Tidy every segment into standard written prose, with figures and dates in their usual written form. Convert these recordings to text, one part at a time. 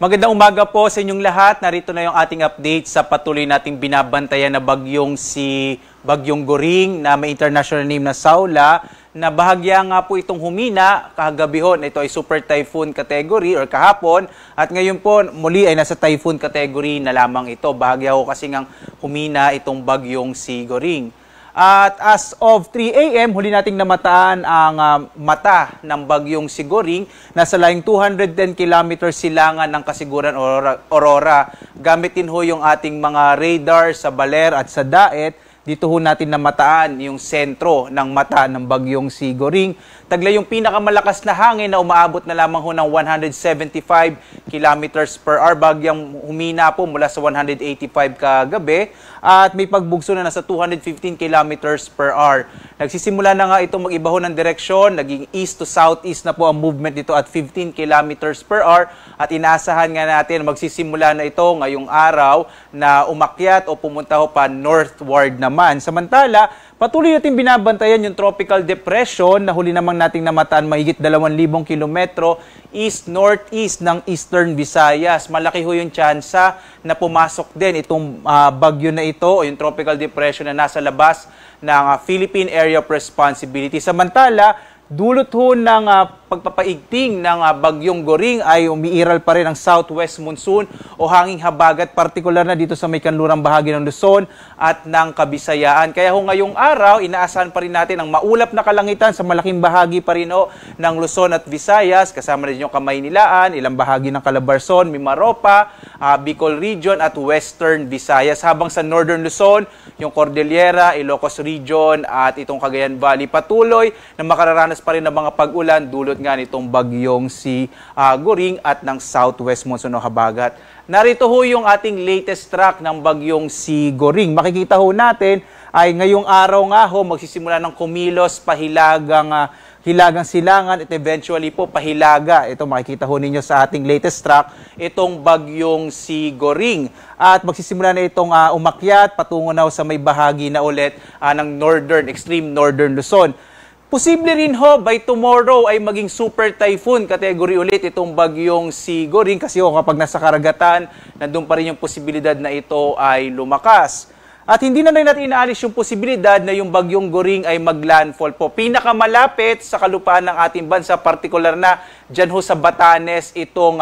Magandang umaga po sa inyong lahat. Narito na yung ating update sa patuloy nating binabantayan na Bagyong Goring na may international name na Saula, na bahagya nga po itong humina kahagabihon. Ito ay super typhoon category or kahapon, at ngayon po muli ay nasa typhoon category na lamang ito. Bahagya ko kasi ngang humina itong bagyong si Goring. At as of 3 a.m., huli nating namataan ang mata ng bagyong si Goring. Nasa layong 210 kilometers silangan ng Kasiguran Aurora. Gamitin ho yung ating mga radar sa Baler at sa Daet. Dito ho natin namataan yung sentro ng mata ng bagyong si Goring. Taglay yung pinakamalakas na hangin na umaabot na lamang ho ng 175 kilometers per hour. Bagyang humina po mula sa 185 kagabi at may pagbugso na nasa 215 kilometers per hour. Nagsisimula na nga ito mag-iba ho ng direksyon. Naging east to southeast na po ang movement dito at 15 kilometers per hour. At inaasahan nga natin magsisimula na ito ngayong araw na umakyat o pumunta ho pa northward naman. Samantala, patuloy natin binabantayan yung tropical depression na huli namang nating namataan mahigit 2,000 kilometro east-northeast ng Eastern Visayas. Malaki ho yung tsansa na pumasok din itong bagyo na ito o yung tropical depression na nasa labas ng Philippine Area of Responsibility. Samantala, dulot ho ng pagpapaigting ng Bagyong Goring ay umiiral pa rin ang southwest monsoon o hanging habagat, partikular na dito sa may kanlurang bahagi ng Luzon at ng Kabisayaan. Kaya ho ngayong araw, inaasahan pa rin natin ang maulap na kalangitan sa malaking bahagi pa rin ho ng Luzon at Visayas, kasama rin yung Kamaynilaan, ilang bahagi ng Calabarzon, Mimaropa, Bicol Region at Western Visayas. Habang sa Northern Luzon, yung Cordillera, Ilocos Region at itong Cagayan Valley patuloy na makararanas pa rin ng mga pag-ulan dulot nga nitong bagyong si Goring at ng southwest monsoon o habagat. Narito ho yung ating latest track ng bagyong si Goring. Makikita ho natin ay ngayong araw nga ho magsisimula ng kumilos hilagang silangan at eventually po pahilaga. Ito makikita ho ninyo sa ating latest track, itong bagyong si Goring. At magsisimula na itong umakyat patungo na ho sa may bahagi na ulit ng extreme northern Luzon. Posible rin ho, by tomorrow ay maging super typhoon category ulit itong bagyong si Goring kasi ho kapag nasa karagatan, nandun pa rin yung posibilidad na ito ay lumakas. At hindi na rin natin inaalis yung posibilidad na yung bagyong Goring ay maglandfall po. Pinakamalapit sa kalupaan ng ating bansa, partikular na dyan ho sa Batanes, itong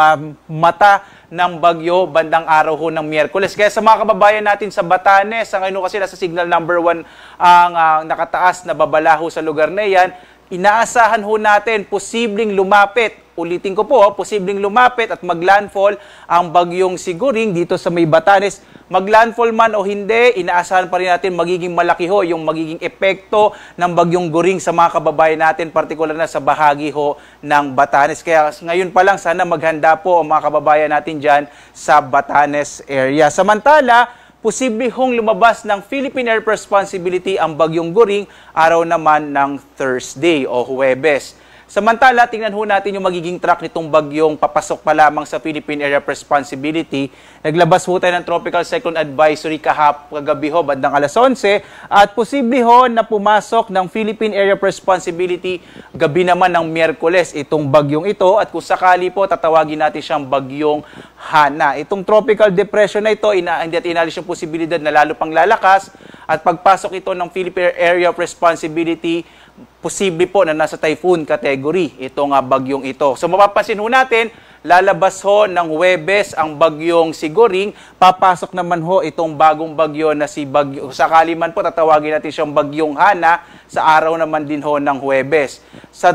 mata ng bagyo bandang araw ho ng Miyerkules. Kaya sa mga kababayan natin sa Batanes, ngayon kasi nasa signal number 1 ang nakataas na babala ho sa lugar na yan, inaasahan ho natin posibleng lumapit. Ulitin ko po, posibleng lumapit at maglandfall ang bagyong si Goring dito sa may Batanes. Maglandfall man o hindi, inaasahan pa rin natin magiging malaki ho yung magiging epekto ng bagyong Goring sa mga kababayan natin, partikular na sa bahagi ho ng Batanes. Kaya ngayon pa lang sana maghanda po ang mga kababayan natin dyan sa Batanes area. Samantala, posible hong lumabas ng Philippine Air Responsibility ang bagyong Goring araw naman ng Thursday o Huwebes. Samantala, tingnan ho natin yung magiging track nitong bagyong papasok pa lamang sa Philippine Area of Responsibility. Naglabas ho tayo ng Tropical Cyclone Advisory kagabi ho, bandang alas 11. At posible ho na pumasok ng Philippine Area of Responsibility gabi naman ng Miyerkules itong bagyong ito. At kung sakali po, tatawagin natin siyang bagyong Hana. Itong tropical depression na ito, hindi at inalis yung posibilidad na lalo pang lalakas. At pagpasok ito ng Philippine Area of Responsibility, posible po na nasa typhoon category itong bagyong ito. So mapapansin ho natin, lalabas ho ng Huwebes ang bagyong si Goring, papasok naman ho itong bagong bagyo na si bagyo. Sakali man po tatawagin natin siyang bagyong Hana sa araw naman din ho ng Huwebes.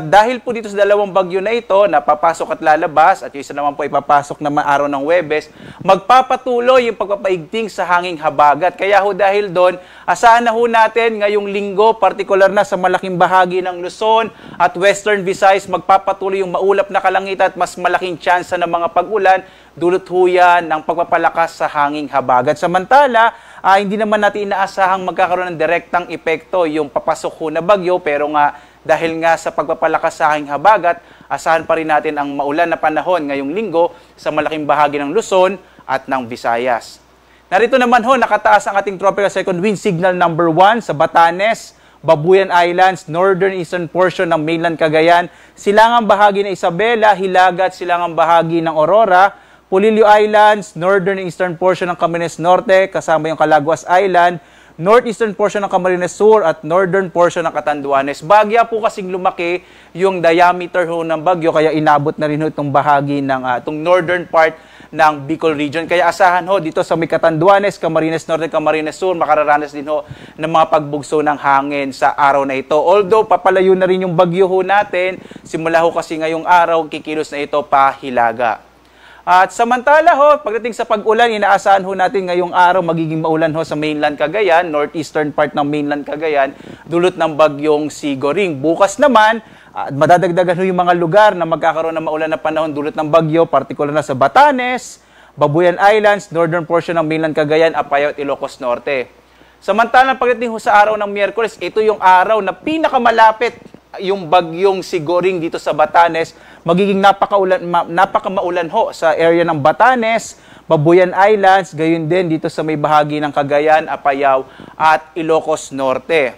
Dahil po dito sa dalawang bagyo na ito na papasok at lalabas at yung isa naman po ipapasok naman araw ng Huwebes, magpapatuloy yung pagpapaigting sa hanging habagat. Kaya ho dahil doon, asahan na ho natin ngayong linggo, partikular na sa malaking bahagi ng Luzon at Western Visayas, magpapatuloy yung maulap na kalangitan at mas malaking tsansa ng mga pag-ulan, dulot ho yan ng pagpapalakas sa hanging habagat. Samantala, hindi naman natin inaasahang magkakaroon ng direktang epekto yung papasok ho na bagyo, pero nga dahil nga sa pagpapalakas sa hanging habagat, asahan pa rin natin ang maulan na panahon ngayong linggo sa malaking bahagi ng Luzon at ng Visayas. Narito naman ho, nakataas ang ating tropical cyclone wind signal number 1 sa Batanes, Babuyan Islands, northern eastern portion ng mainland Cagayan, silangang bahagi ng Isabela, Hilaga at silangang bahagi ng Aurora. Polillo Islands, northern and eastern portion ng Camarines Norte, kasama yung Calaguas Island, northeastern portion ng Camarines Sur at northern portion ng Catanduanes. Bagya po kasing lumaki yung diameter ho ng bagyo, kaya inabot na rin ho itong bahagi ng itong northern part ng Bicol region. Kaya asahan ho dito sa may Catanduanes, Camarines Norte, Camarines Sur, makararanas din ho ng mga pagbugso ng hangin sa araw na ito. Although papalayo na rin yung bagyo ho natin, simula ho kasi ngayong araw, kikilos na ito pa Hilaga. At samantala ho, pagdating sa pag-ulan, inaasahan ho natin ngayong araw magiging maulan ho sa mainland Cagayan, northeastern part ng mainland Cagayan, dulot ng bagyong si Goring. Bukas naman, madadagdagan ho yung mga lugar na magkakaroon ng maulan na panahon dulot ng bagyo, partikular na sa Batanes, Babuyan Islands, northern portion ng mainland Cagayan, Apayao at Ilocos Norte. Samantala, pagdating ho sa araw ng Miyerkules, ito yung araw na pinakamalapit yung bagyong si Goring dito sa Batanes. Magiging napakamaulan ho sa area ng Batanes, Babuyan Islands, gayon din dito sa may bahagi ng Cagayan, Apayao at Ilocos Norte.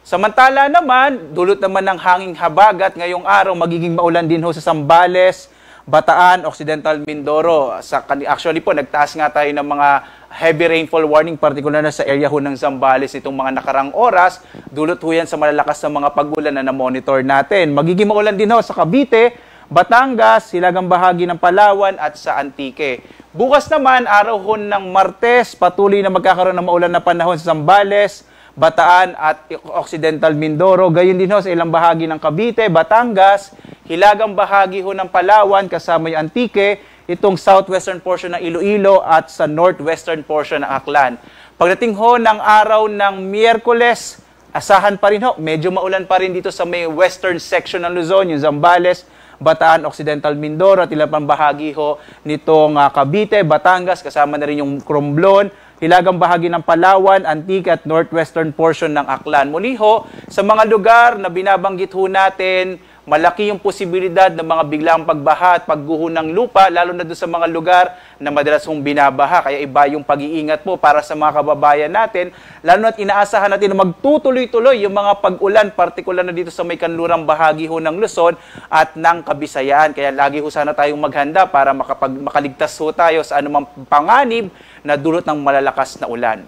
Samantala naman, dulot naman ng hanging habagat ngayong araw, magiging maulan din ho sa Zambales, Bataan, Occidental Mindoro. Actually po, nagtaas nga tayo ng mga heavy rainfall warning, particular na sa area ho ng Zambales itong mga nakarang oras. Dulot ho yan sa malalakas na mga pag-ulan na na-monitor natin. Magiging maulan din ho sa Cavite, Batangas, Hilagang bahagi ng Palawan at sa Antique. Bukas naman, araw ho ng Martes, patuloy na magkakaroon ng maulan na panahon sa Zambales, Bataan at Occidental Mindoro. Gayon din ho sa ilang bahagi ng Cavite, Batangas, Hilagang bahagi ho ng Palawan, kasama yung Antique, itong southwestern portion ng Iloilo at sa northwestern portion ng Aklan. Pagdating ho ng araw ng Miyerkules, asahan pa rin ho, medyo maulan pa rin dito sa may western section ng Luzon, yung Zambales, Bataan, Occidental Mindoro at ilang pang bahagi ho nitong Cavite, Batangas, kasama na rin yung Romblon, Hilagang bahagi ng Palawan, Antique at northwestern portion ng Aklan. Muli ho, sa mga lugar na binabanggit ho natin, malaki yung posibilidad ng mga biglang pagbaha at pagguho ng lupa, lalo na doon sa mga lugar na madalas hong binabaha. Kaya iba yung pag-iingat po para sa mga kababayan natin, lalo na't inaasahan natin na magtutuloy-tuloy yung mga pag-ulan, partikular na dito sa may kanlurang bahagi ho ng Luzon at ng Kabisayaan. Kaya lagi ho sana tayong maghanda para makaligtas ho tayo sa anumang panganib na dulot ng malalakas na ulan.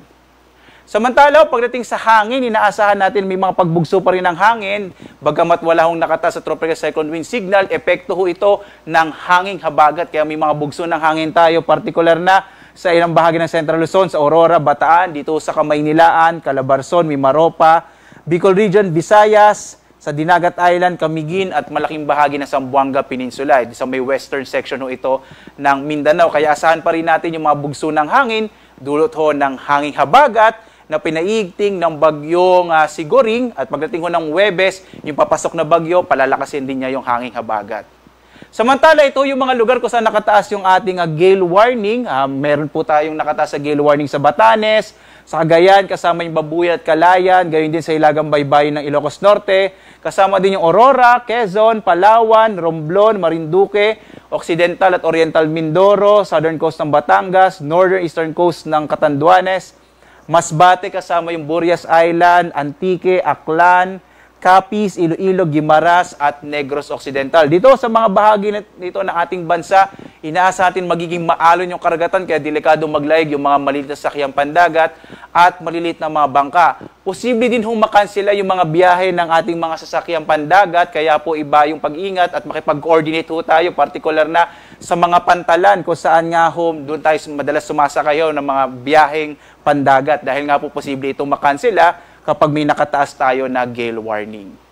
Samantala, pagdating sa hangin, inaasahan natin may mga pagbugso pa rin ng hangin. Bagamat wala hong nakataas sa tropical cyclone wind signal, epekto ho ito ng hanging habagat. Kaya may mga bugso ng hangin tayo, partikular na sa ilang bahagi ng Central Luzon, sa Aurora, Bataan, dito sa Kamaynilaan, Calabarzon, Mimaropa, Bicol Region, Visayas, sa Dinagat Island, Camiguin at malaking bahagi ng Zamboanga Peninsula. Sa may western section ho ito ng Mindanao. Kaya asahan pa rin natin yung mga bugso ng hangin, dulot ho ng hanging habagat na pinaigting ng bagyong si Goring, at pagdating ho ng Huwebes, yung papasok na bagyo, palalakasin din niya yung hanging habagat. Samantala, ito yung mga lugar kung saan nakataas yung ating gale warning. Meron po tayong nakataas sa gale warning sa Batanes, sa Cagayan, kasama yung Babuyan at Calayan, gayon din sa Hilagang Baybayin ng Ilocos Norte, kasama din yung Aurora, Quezon, Palawan, Romblon, Marinduque, Occidental at Oriental Mindoro, southern coast ng Batangas, northern eastern coast ng Catanduanes, Masbate, kasama yung Burias Island, Antique, Aklan, Capiz, Iloilo, Guimaras at Negros Occidental. Dito sa mga bahagi nito ng ating bansa, inaasa natin magiging maalon yung karagatan, kaya delikado maglayag yung mga maliit na sakyang pandagat at maliliit na mga bangka. Posible din hong makansela yung mga biyahe ng ating mga sasakyang pandagat, kaya po iba yung pag-ingat at makipag-coordinate ho tayo, partikular na sa mga pantalan kung saan nga doon tayo madalas sumasakayo ng mga biyaheng pandagat, dahil nga po posible itong makansela kapag may nakataas tayo na gale warning.